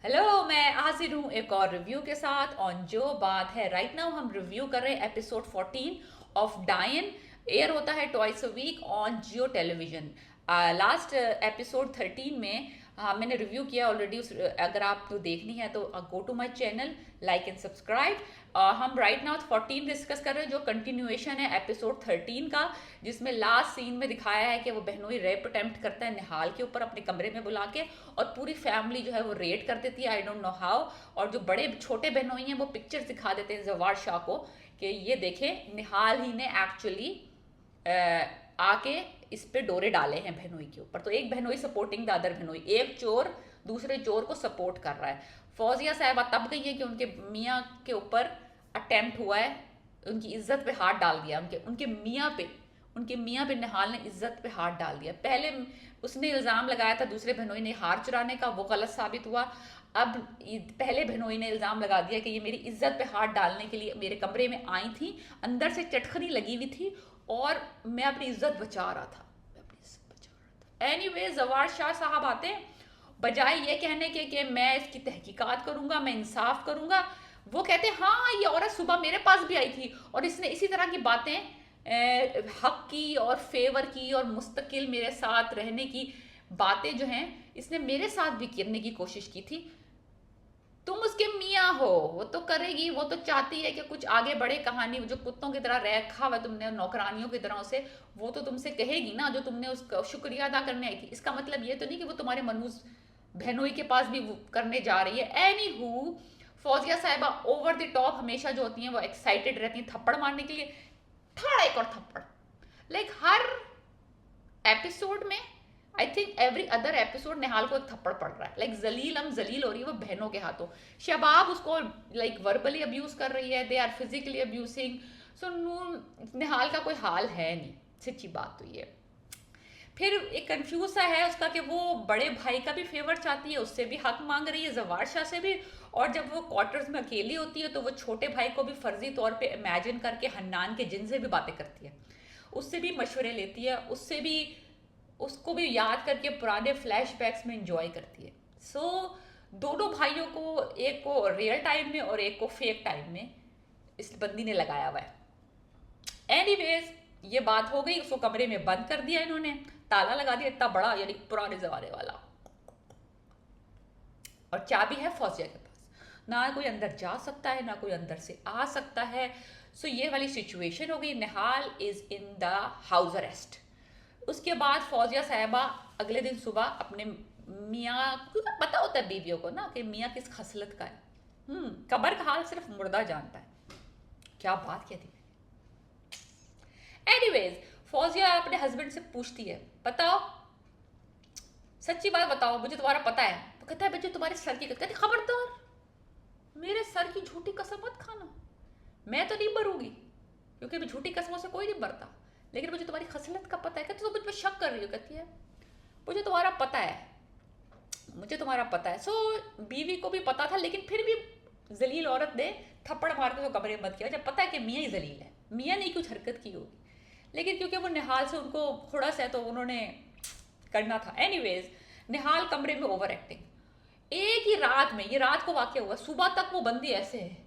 Hello, मैं हाजिर हूँ एक और रिव्यू के साथ ऑन जो बात है। राइट नाउ हम रिव्यू कर रहे हैं एपिसोड 14 ऑफ डायन। एयर होता है twice a week on Jio television. Last episode 13 में मैंने रिव्यू किया ऑलरेडी। उस अगर आपको देखनी है तो go to my channel, like and subscribe. हम राइट नाउ 14 डिस्कस कर रहे हैं जो कंटिन्यूएशन है एपिसोड 13 का, जिसमें लास्ट सीन में दिखाया है कि वो बहनोई रेप अटेम्प्ट करता है निहाल के ऊपर अपने कमरे में बुला के, और पूरी फैमिली जो है वो रेड कर देती है, आई डोंट नो हाउ। और जो बड़े छोटे बहनोई हैं वो पिक्चर्स दिखा देते हैं जवार शाह को कि ये देखें निहाल ही ने एक्चुअली आके इस पे डोरे डाले हैं बहनोई के ऊपर। तो एक बहनोई सपोर्टिंग द अदर बहनोई, एक चोर दूसरे चोर को सपोर्ट कर रहा है। फौजिया साहबा तब गई है कि उनके मियाँ के ऊपर अटेम्प्ट हुआ है, उनकी इज्जत पे हाथ डाल दिया, उनके मियाँ पे निहाल ने इज्जत पे हाथ डाल दिया। पहले उसने इल्ज़ाम लगाया था दूसरे बहनोई ने हार चुराने का, वो गलत साबित हुआ। अब पहले बहनोई ने इल्ज़ाम लगा दिया कि ये मेरी इज्जत पे हाथ डालने के लिए मेरे कमरे में आई थी, अंदर से चटखनी लगी हुई थी और मैं अपनी इज्जत बचा रहा था, एनीवे जवार शाह साहब आते हैं, बजाय ये कहने के कि मैं इसकी तहकीकात करूंगा, मैं इंसाफ करूंगा, वो कहते हैं हाँ ये औरत सुबह मेरे पास भी आई थी और इसने इसी तरह की बातें हक की और फेवर की और मुस्तकिल मेरे साथ रहने की बातें जो हैं इसने मेरे साथ भी करने की कोशिश की थी। तुम उसके मियाँ हो, वो तो करेगी, वो तो चाहती है कि कुछ आगे बढ़े कहानी। जो कुत्तों की तरह रखा हुआ तुमने नौकरानियों की तरह उसे, वो तो तुमसे कहेगी ना जो तुमने उसका शुक्रिया अदा करने आई थी। इसका मतलब ये तो नहीं कि वो तुम्हारे मनूस बहनोई के पास भी करने जा रही है। एनी हु, फौजिया साहिबा ओवर द टॉप हमेशा जो होती हैं वो एक्साइटेड रहती हैं थप्पड़ मारने के लिए, थोड़ा एक और थप्पड़, लाइक हर एपिसोड में। I think every other episode Nihal को एक थप्पड़ पड़ रहा है, लाइक जलील हो रही है वो बहनों के हाथों। शबाब उसको लाइक वर्बली अब्यूज कर रही है, दे आर फिजिकली अब्यूसिंग। सो निहाल का कोई हाल है नहीं, सच्ची बात तो ये। फिर एक कंफ्यूज सा है उसका कि वो बड़े भाई का भी फेवर चाहती है, उससे भी हक मांग रही है, जवार शाह से भी। और जब वो क्वार्टर्स में अकेली होती है तो वो छोटे भाई को भी फर्जी तौर पे इमेजिन करके हन्नान के जिन से भी बातें करती है, उससे भी मशवरे लेती है, उससे भी उसको भी याद करके पुराने फ्लैशबैक्स में इंजॉय करती है। दोनों भाइयों को, एक को रियल टाइम में और एक को फेक टाइम में, इस बंदी ने लगाया हुआ है। एनीवेज ये बात हो गई, उसको कमरे में बंद कर दिया इन्होंने, ताला लगा दिया इतना बड़ा, यानी पुराने जमाने वाला। और चाबी है फौजिया के पास, ना कोई अंदर जा सकता है ना कोई अंदर से आ सकता है। ये वाली सिचुएशन हो गई। Nihal is in the house arrest. उसके बाद फौजिया साहिबा अगले दिन सुबह अपने मियाँ, क्योंकि पता होता है बीवियों को ना कि मियाँ किस खसलत का है। कबर का हाल सिर्फ मुर्दा जानता है। क्या बात कहती है। एनीवेज फौजिया अपने हस्बैंड से पूछती है, बताओ सच्ची बात बताओ, मुझे तुम्हारा पता है। वो कहता है बच्चे तुम्हारे सर की कसम। कहती खबरदार, मेरे सर की झूठी कसम मत खाना, मैं तो नहीं मरूंगी, क्योंकि मैं झूठी कसमों से कोई नहीं मरता, लेकिन मुझे तुम्हारी खसलत का पता है। कहती तुम मुझ पर शक कर रही हो। कहती है मुझे तुम्हारा पता है, मुझे तुम्हारा पता है। बीवी को भी पता था, लेकिन फिर भी जलील औरत ने थप्पड़ मार के उसको कमरे में बंद किया, जब पता है कि मियाँ ही जलील है, मियाँ ने कुछ हरकत की होगी, लेकिन क्योंकि वो निहाल से उनको खुड़स है तो उन्होंने करना था। एनीवेज निहाल कमरे में ओवर एक्टिंग। एक ही रात में, ये रात को वाकया हुआ, सुबह तक वो बंदी ऐसे है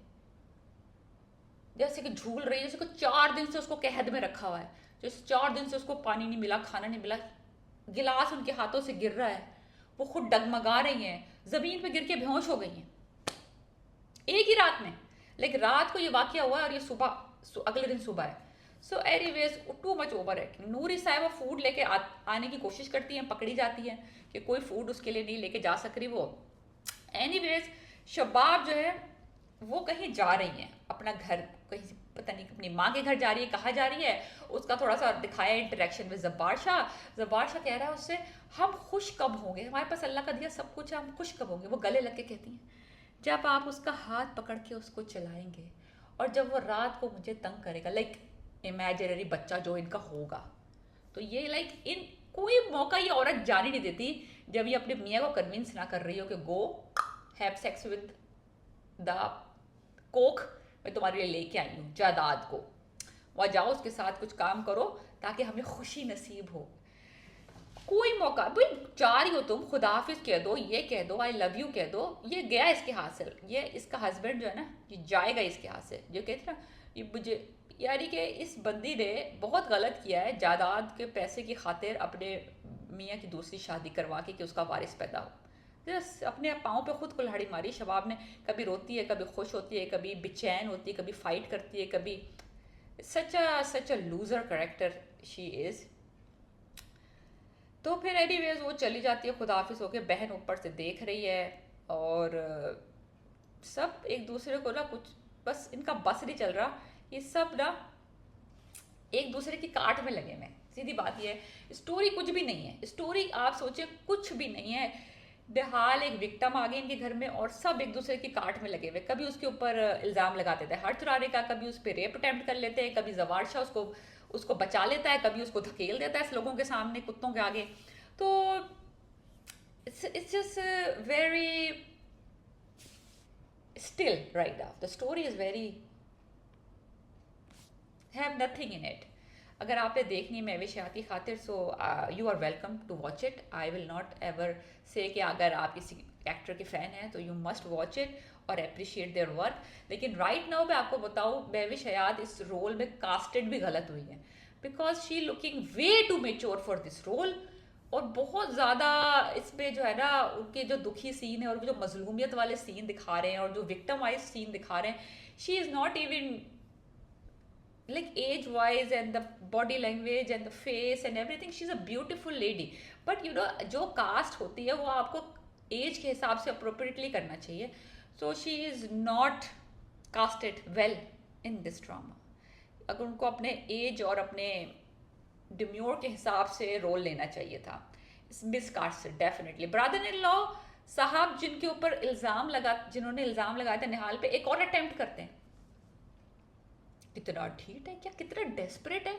जैसे कि झूल रही है, जैसे कि 4 दिन से उसको कैद में रखा हुआ है, जैसे 4 दिन से उसको पानी नहीं मिला, खाना नहीं मिला, गिलास उनके हाथों से गिर रहा है, वो खुद डगमगा रही हैं, जमीन पे गिर के बेहोश हो गई हैं एक ही रात में। लेकिन रात को ये वाकया हुआ है और ये अगले दिन सुबह है। Anyways too much over acting. Noori Sahiba food लेके आने की कोशिश करती हैं, पकड़ी जाती हैं कि कोई फूड उसके लिए नहीं लेके जा सक रही वो। एनीवेज शबाब जो है वो कहीं जा रही हैं, अपना घर कहीं, पता नहीं अपनी माँ के घर जा रही है, कहाँ जा रही है, उसका थोड़ा सा दिखाया इंटरेक्शन में जब्बार शाह। जब्बार शाह कह रहा है उससे, हम खुश कब होंगे, हमारे पास अल्लाह का दिया सब कुछ है, हम खुश कब होंगे। वो गले लग के कहती हैं जब आप उसका हाथ पकड़ के उसको चलाएंगे और जब वो रात को मुझे तंग करेगा, लाइक इमेजिनरी बच्चा जो इनका होगा। तो ये लाइक इन कोई मौका ये औरत जाने नहीं देती जब ये अपने मियाँ को कन्विंस ना कर रही हो कि go have sex with the Coke, मैं तुम्हारे लिए लेके आई हूँ जायदाद को, वहाँ जाओ उसके साथ कुछ काम करो ताकि हमें खुशी नसीब हो। कोई मौका भाई, जा रही हो तुम, खुदा हाफिज कह दो, ये कह दो, आई लव यू कह दो, ये गया इसके हाथ से, ये इसका हस्बैंड जो है ना, ये जाएगा इसके हाथ से। जो कहते हैं ना, ये मुझे यानी कि इस बंदी ने बहुत गलत किया है जायदाद के पैसे की खातिर अपने मियाँ की दूसरी शादी करवा के कि उसका वारिस पैदा हो। जस्ट अपने पाँव पे खुद कुल्हाड़ी मारी शबाब ने। कभी रोती है, कभी खुश होती है, कभी बेचैन होती है, कभी फाइट करती है, कभी such a loser character she is. तो फिर एनीवेज वो चली जाती है खुदाफिज होके, बहन ऊपर से देख रही है। और सब एक दूसरे को ना कुछ, बस इनका बस नहीं चल रहा, ये सब ना एक दूसरे की काट में लगे हुए हैं। सीधी बात ये है, स्टोरी कुछ भी नहीं है, स्टोरी आप सोचे कुछ भी नहीं है। बेहाल एक विक्टिम आ गई इनके घर में और सब एक दूसरे की काट में लगे हुए। कभी उसके ऊपर इल्ज़ाम लगाते थे हर चुराने का, कभी उस पर रेप अटेम्प्ट कर लेते हैं, कभी जवार शाह उसको उसको बचा लेता है, कभी उसको धकेल देता है लोगों के सामने, कुत्तों के आगे। तो it's just very still right now. The story is very have nothing in it. अगर आपने देखनी है महविश हयाती खातिर, so you are welcome to watch it. I will not ever say कि अगर आप किसी एक्टर के फ़ैन हैं तो यू मस्ट वॉच इट और अप्रिशिएट देयर वर्क। लेकिन राइट नाउ मैं आपको बताऊँ, महविश हयात इस रोल में कास्टेड भी गलत हुई है, because she looking way too mature for this role. और बहुत ज़्यादा इसमें जो है ना, उनके जो दुखी सीन है और जो मजलूमियत वाले सीन दिखा रहे हैं और जो विक्टिमाइज सीन दिखा रहे हैं, she is not even like age wise and the body language and the face and everything, she's a beautiful lady. But you know, जो कास्ट होती है वो आपको एज के हिसाब से अप्रोप्रिएटली करना चाहिए। So she is not casted well in this drama. अगर उनको अपने एज और अपने डिम्योर के हिसाब से रोल लेना चाहिए था। इस मिसकास्टेड डेफिनेटली। ब्रदर इन लॉ साहब जिन्होंने इल्ज़ाम लगाया था निहाल पे, एक और अटेम्प्ट करते हैं। कितना ठीक है क्या, कितना डेस्परेट है।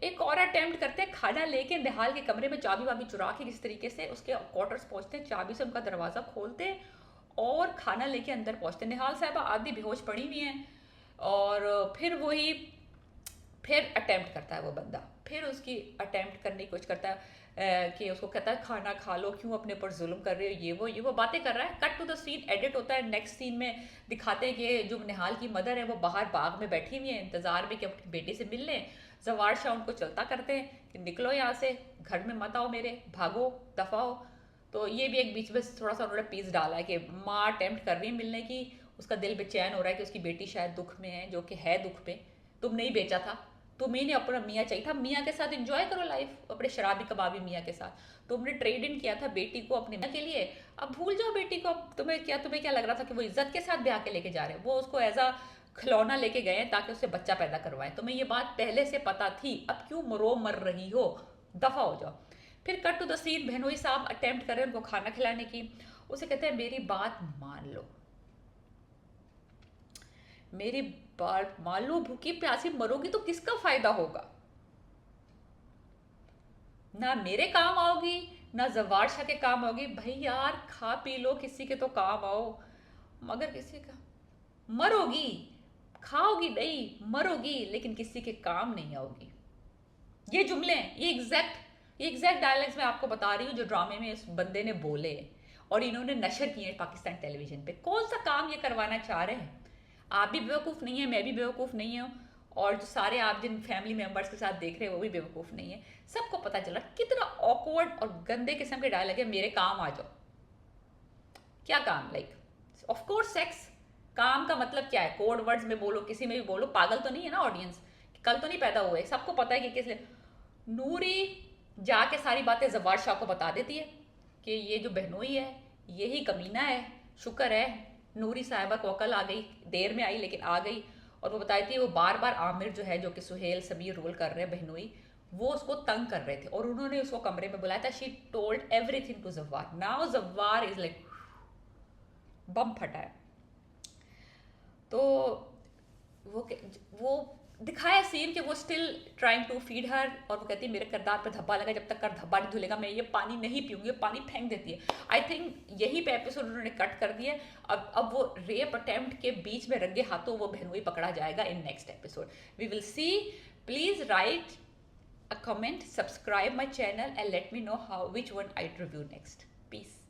एक और अटेम्प्ट करते हैं, खाना लेके निहाल के कमरे में चाबी वाबी चुरा के किस तरीके से उसके क्वार्टर्स पहुंचते हैं, चाबी से उनका दरवाज़ा खोलते हैं और खाना लेके अंदर पहुंचते हैं। निहाल साहबा आधी बेहोश पड़ी हुई हैं और फिर अटेम्प्ट करता है वो बंदा, फिर उसकी अटेम्प्ट करने की कोशिश करता है कि उसको कहता है खाना खा लो, क्यों अपने ऊपर जुल्म कर रहे हो, ये वो बातें कर रहा है। Cut to the scene edit होता है, नेक्स्ट सीन में दिखाते हैं कि जो निहाल की मदर है वो बाहर बाग में बैठी हुई है इंतजार में कि अपनी बेटे से मिल लें। जवार शाह उनको चलता करते हैं कि निकलो यहाँ से, घर में मत आओ मेरे, भागो, दफाओ। तो ये भी एक बीच में थोड़ा सा उन्होंने पीस डाला है कि माँ अटेम्प्ट कर रही है मिलने की, उसका दिल बेचैन हो रहा है कि उसकी बेटी शायद दुख में है, जो कि है दुख में। तुम नहीं बेचा था, तुम्हें ने अपना मियाँ चाहिए था, मियाँ के साथ एंजॉय करो लाइफ, अपने शराबी कबाबी मियाँ के साथ। तुमने ट्रेड इन किया था बेटी को अपने मियाँ के लिए, अब भूल जाओ बेटी को। अब तुम्हें क्या लग रहा था कि वो इज्जत के साथ ब्याह के लेके जा रहे हैं, वो उसको एज अ खिलौना लेके गए हैं ताकि उससे बच्चा पैदा करवाएं। तुम्हें ये बात पहले से पता थी, अब क्यों मर रही हो, दफा हो जाओ। फिर कट टू द सीन, बहनोई साहब अटेम्प्ट कर रहे हैं उनको खाना खिलाने की। उसे कहते हैं मेरी बात मान लो, मेरी बात मान लो, भूखी प्यासी मरोगी तो किसका फायदा होगा, ना मेरे काम आओगी ना जवार शाह के काम आओगी। भाई यार खा पी लो, किसी के तो काम आओ, मगर किसी का मरोगी, खाओगी नहीं मरोगी, लेकिन किसी के काम नहीं आओगी। ये जुमले हैं, ये एग्जैक्ट डायलॉग्स मैं आपको बता रही हूँ जो ड्रामे में इस बंदे ने बोले और इन्होंने नशर किए पाकिस्तान टेलीविजन पे। कौन सा काम ये करवाना चाह रहे हैं? आप भी बेवकूफ़ नहीं है, मैं भी बेवकूफ़ नहीं हूँ, और जो सारे आप जिन फैमिली मेंबर्स के साथ देख रहे हैं वो भी बेवकूफ़ नहीं है। सबको पता चला कितना ऑकवर्ड और गंदे किस्म के डायलॉग है, मेरे काम आ जाओ। क्या काम? Like of course sex. काम का मतलब क्या है? कोड वर्ड्स में बोलो, किसी में भी बोलो, पागल तो नहीं है ना ऑडियंस, कल तो नहीं पैदा हुए। सबको पता है कि किस लिए। नूरी जाके सारी बातें जवार शाह को बता देती है कि ये जो बहनोई है यही कमीना है। शुक्र है नूरी साहिबा को अकल आ गई, देर में आई लेकिन आ गई। और वो बताती है वो बार बार आमिर जो है, जो कि सुहेल समीर रोल कर रहे हैं बहनोई, वो उसको तंग कर रहे थे और उन्होंने उसको कमरे में बुलाया था। शी टोल्ड एवरीथिंग टू जवार। नाउ जवार इज लाइक बम फटा है। तो वो दिखाया सीन कि वो स्टिल ट्राइंग टू फीड हर, और वो कहती है मेरे किरदार पे धब्बा लगा, जब तक कर धब्बा नहीं धुलेगा मैं ये पानी नहीं पीऊंगी, पानी फेंक देती है। आई थिंक यही पे एपिसोड उन्होंने कट कर दिया। अब वो रेप अटेम्प्ट के बीच में रंगे हाथों वो बहनोई पकड़ा जाएगा in next episode. We will see. Please write a comment, subscribe my channel, and let me know how which one I'd review next. Peace.